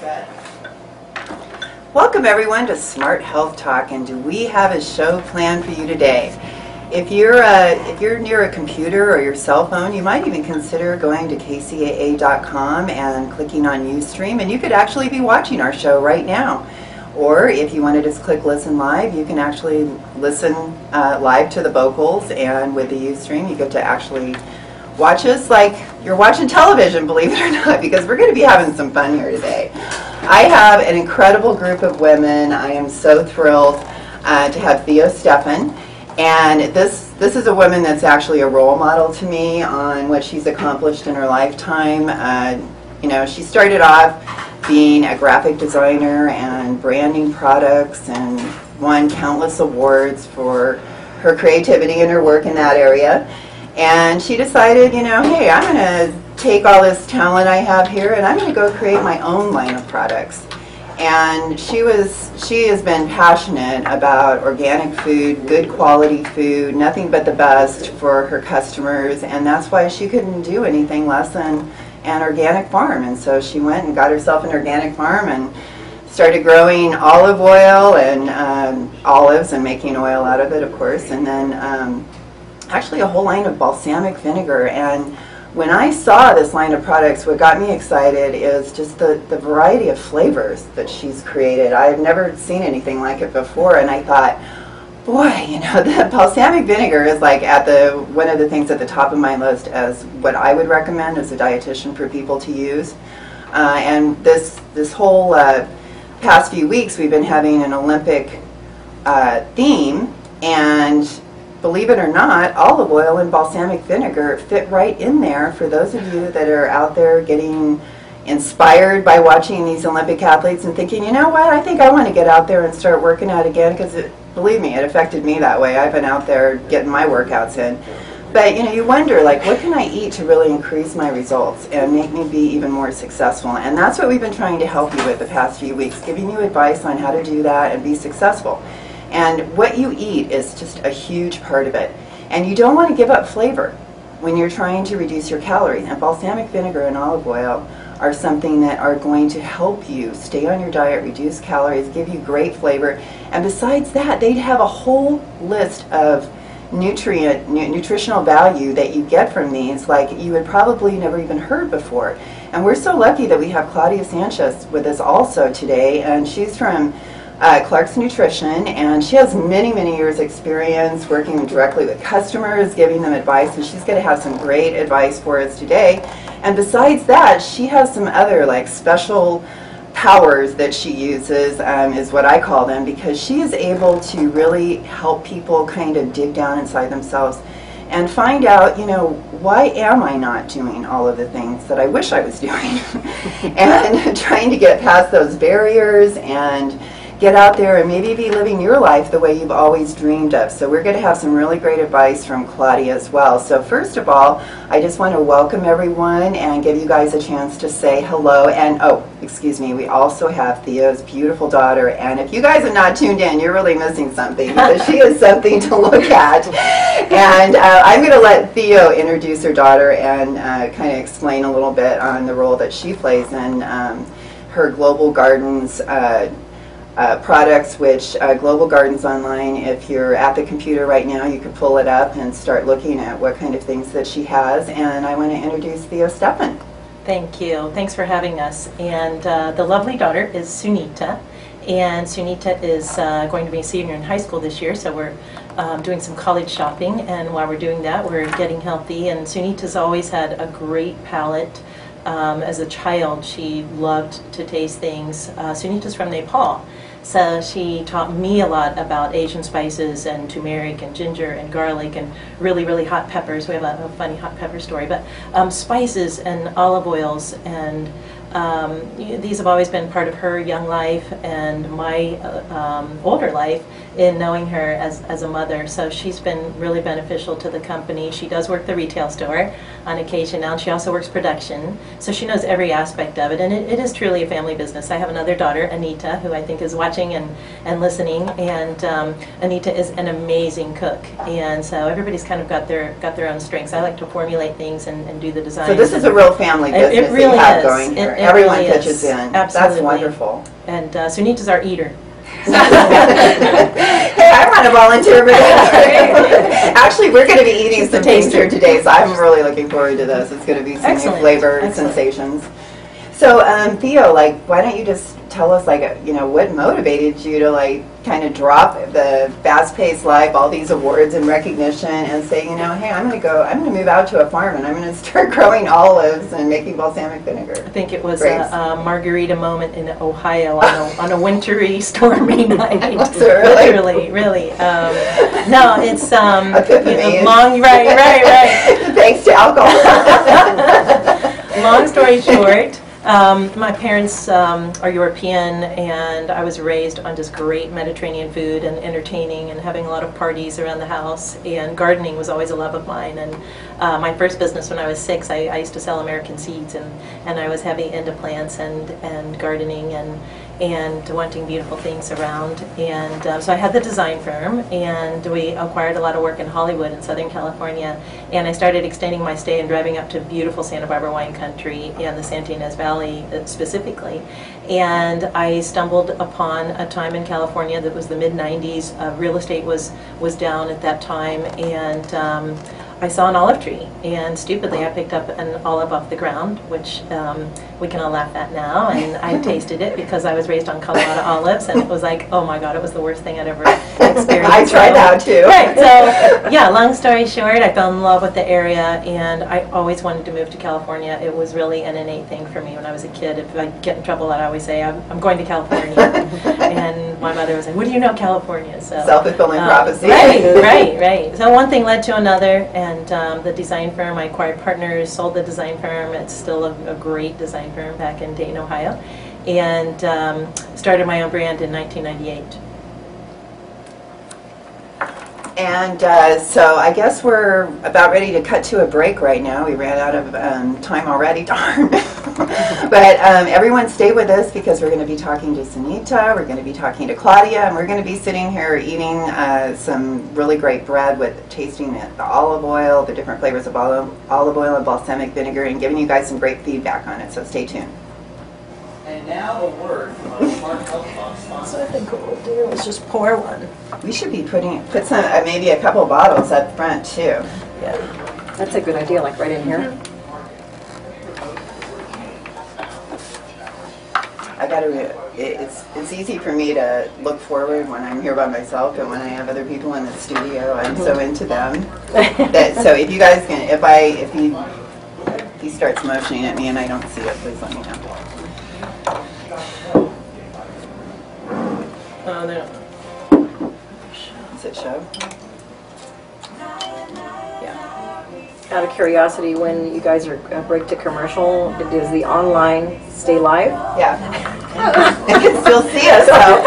set. Welcome everyone to Smart Health Talk, and do we have a show planned for you today? If you're near a computer or your cell phone, you might even consider going to kcaa.com and clicking on Ustream, and you could actually be watching our show right now. Or if you want to just click listen live, you can actually listen live to the vocals, and with the Ustream you get to actually watch us like you're watching television, believe it or not, because we're going to be having some fun here today. I have an incredible group of women. I am so thrilled to have Theo Stephan. And this is a woman that's actually a role model to me on what she's accomplished in her lifetime. You know, she started off being a graphic designer and branding products and won countless awards for her creativity and her work in that area. And she decided, you know, hey, I'm going to take all this talent I have here and I'm going to go create my own line of products. And she has been passionate about organic food, good quality food, nothing but the best for her customers, and that's why she couldn't do anything less than an organic farm. And so she went and got herself an organic farm and started growing olive oil and olives and making oil out of it, of course, and then actually a whole line of balsamic vinegar. And when I saw this line of products, what got me excited is just the variety of flavors that she's created. I've never seen anything like it before, and I thought, boy, you know, the balsamic vinegar is like one of the things at the top of my list as what I would recommend as a dietitian for people to use. And this whole past few weeks, we've been having an Olympic theme, and believe it or not, olive oil and balsamic vinegar fit right in there for those of you that are out there getting inspired by watching these Olympic athletes and thinking, you know what, I think I want to get out there and start working out again, because believe me, it affected me that way. I've been out there getting my workouts in. But you know, you wonder, like, what can I eat to really increase my results and make me be even more successful? And that's what we've been trying to help you with the past few weeks, giving you advice on how to do that and be successful. And what you eat is just a huge part of it. And you don't want to give up flavor when you're trying to reduce your calories. And balsamic vinegar and olive oil are something that are going to help you stay on your diet, reduce calories, give you great flavor. And besides that, they have a whole list of nutritional value that you get from these like you had probably never even heard before. And we're so lucky that we have Claudia Sanchez with us also today, and she's from Clark's Nutrition, and she has many years experience working directly with customers, giving them advice, and she's going to have some great advice for us today. And besides that, she has some other like special powers that she uses, is what I call them, because she is able to really help people kind of dig down inside themselves and find out, you know, why am I not doing all of the things that I wish I was doing? And trying to get past those barriers and get out there and maybe be living your life the way you've always dreamed of. So we're going to have some really great advice from Claudia as well. So first of all, I just want to welcome everyone and give you guys a chance to say hello. And oh, excuse me, we also have Theo's beautiful daughter. And if you guys are not tuned in, you're really missing something, because she is something to look at. And I'm going to let Theo introduce her daughter and kind of explain a little bit on the role that she plays in her Global Gardens products, which Global Gardens Online, if you're at the computer right now, you can pull it up and start looking at what kind of things that she has. And I want to introduce Theo Stephan. Thank you. Thanks for having us. And the lovely daughter is Sunita. And Sunita is going to be a senior in high school this year, so we're doing some college shopping. And while we're doing that, we're getting healthy. And Sunita's always had a great palate. As a child, she loved to taste things. Sunita's from Nepal. So she taught me a lot about Asian spices and turmeric and ginger and garlic and really hot peppers. We have a funny hot pepper story. But spices and olive oils, and these have always been part of her young life, and my older life in knowing her as a mother. So she's been really beneficial to the company. She does work the retail store on occasion now, and she also works production. So she knows every aspect of it, and it is truly a family business. I have another daughter, Anita, who I think is watching and listening, and Anita is an amazing cook, and so everybody's kind of got their own strengths. I like to formulate things and do the design. So this is a real family business it really that you have is. going here. Everyone really pitches in. Absolutely. That's wonderful. And Sunita's our eater. Hey, I want to volunteer for that. Actually, we're going to be eating some things here today, so I'm really looking forward to this. It's going to be some new flavor sensations. So, Theo, like, why don't you just tell us, like, you know, what motivated you to, like, kind of drop the fast-paced life, all these awards and recognition, and say, you know, hey, I'm going to move out to a farm and I'm going to start growing olives and making balsamic vinegar. I think it was a margarita moment in Ohio on a wintry, stormy night. Was it really? Literally, really. No, it's Epiphany. Right. Thanks to alcohol. Long story short. My parents are European, and I was raised on just great Mediterranean food and entertaining and having a lot of parties around the house, and gardening was always a love of mine. And my first business when I was 6, I used to sell American seeds, and I was heavy into plants and gardening and wanting beautiful things around. And so I had the design firm, and we acquired a lot of work in Hollywood and Southern California, and I started extending my stay and driving up to beautiful Santa Barbara wine country and the Santa Ynez Valley specifically. And I stumbled upon a time in California that was the mid-90s. Real estate was down at that time, and I saw an olive tree, and stupidly I picked up an olive off the ground, which we can all laugh at now, and I tasted it because I was raised on Colorado olives, and it was like, oh my God, it was the worst thing I'd ever experienced. I tried that too. Right, so yeah, long story short, I fell in love with the area, and I always wanted to move to California. It was really an innate thing for me when I was a kid. If I get in trouble, I'd always say, I'm going to California, and my mother was like, what do you know California? So self-fulfilling prophecy. Right. So one thing led to another, and the design firm, I acquired partners, sold the design firm. It's still a great design firm back in Dayton, Ohio, and started my own brand in 1998. And so I guess we're about ready to cut to a break right now. We ran out of time already, darn. But everyone stay with us because we're going to be talking to Sunita, we're going to be talking to Claudia, and we're going to be sitting here eating some really great bread with tasting the olive oil, the different flavors of olive oil and balsamic vinegar, and giving you guys some great feedback on it, so stay tuned. And now a word from our Smart Health Talk sponsor. So I think what we'll do is just pour one. We should be put some maybe a couple bottles up front too. Yeah. That's a good idea, like right in here. I gotta. It's easy for me to look forward when I'm here by myself, and when I have other people in the studio, I'm so into them. So if you guys can, if he starts motioning at me and I don't see it, please let me know. Oh, there. Does it show? Yeah. Out of curiosity, when you guys are break to commercial, does the online stay live? Yeah. You can still see us though.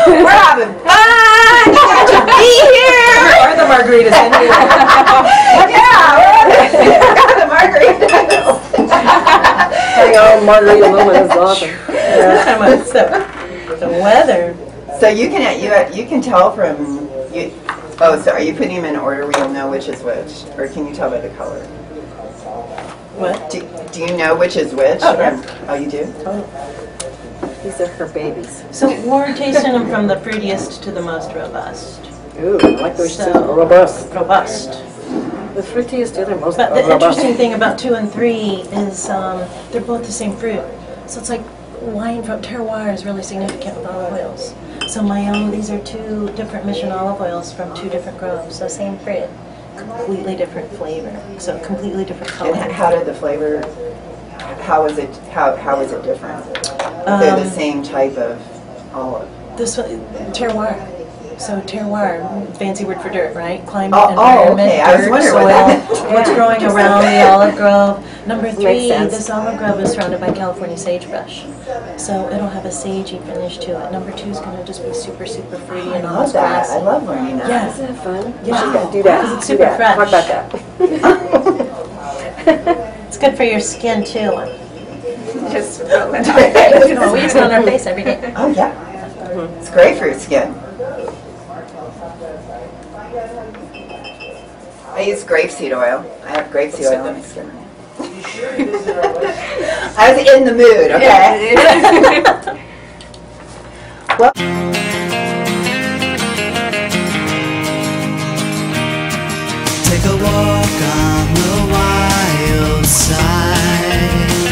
We're having fun! You got to be here! Where are the margaritas anyway? Yeah, the margaritas. Oh, margarita moment is awesome. The weather. So you can tell from oh, so are you putting them in order where you'll know which is which, or can you tell by the color? What? Do you know which is which? Oh, you do? Oh. These are her babies. So we're tasting them from the fruitiest to the most robust. Ooh, I like those So, too. Robust. Robust. The fruitiest to the most But the robust. interesting thing about 2 and 3 is they're both the same fruit. So it's like wine from terroir is really significant with olive oils. So my own, these are 2 different mission olive oils from 2 different groves. So same fruit, completely different flavor. So completely different color. And how did the flavor? How is it different? They're the same type of olive. This one, terroir. So terroir, fancy word for dirt, right? Climate, Oh, environment, okay. I was dirt, wondering soil, what that what's Yeah, growing just around like the olive grove. Number Makes 3, sense. this olive grove is surrounded by California sagebrush. So it'll have a sagey finish to it. Number 2 is going to just be super, super fruity I and love almost that. grassy. I love learning that. Yeah. Isn't that fun? Yeah. Do that. Because it's Do super that. fresh. Talk about that. It's good for your skin too. Just rub it. Oh, we use it on our face every day. Oh, yeah. It's great for your skin. I use grapeseed oil. I have grapeseed oil on my skin. Be sure to visit our website. I was in the mood, okay? Well, take a walk on the wild side.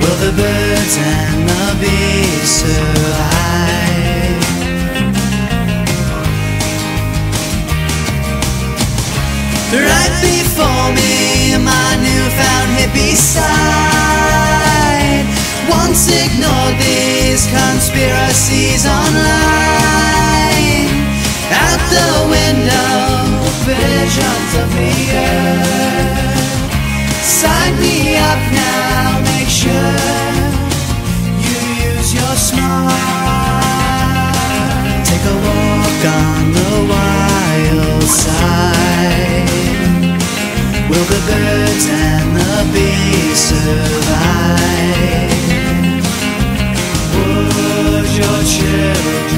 Will the birds and the bees survive? Right before me, my newfound hippie side. Once ignored these conspiracies online. Out the window, visions of the earth. Sign me up now, make sure you use your smart. Take a walk on the wild side. Will the birds and the bees survive? Would your children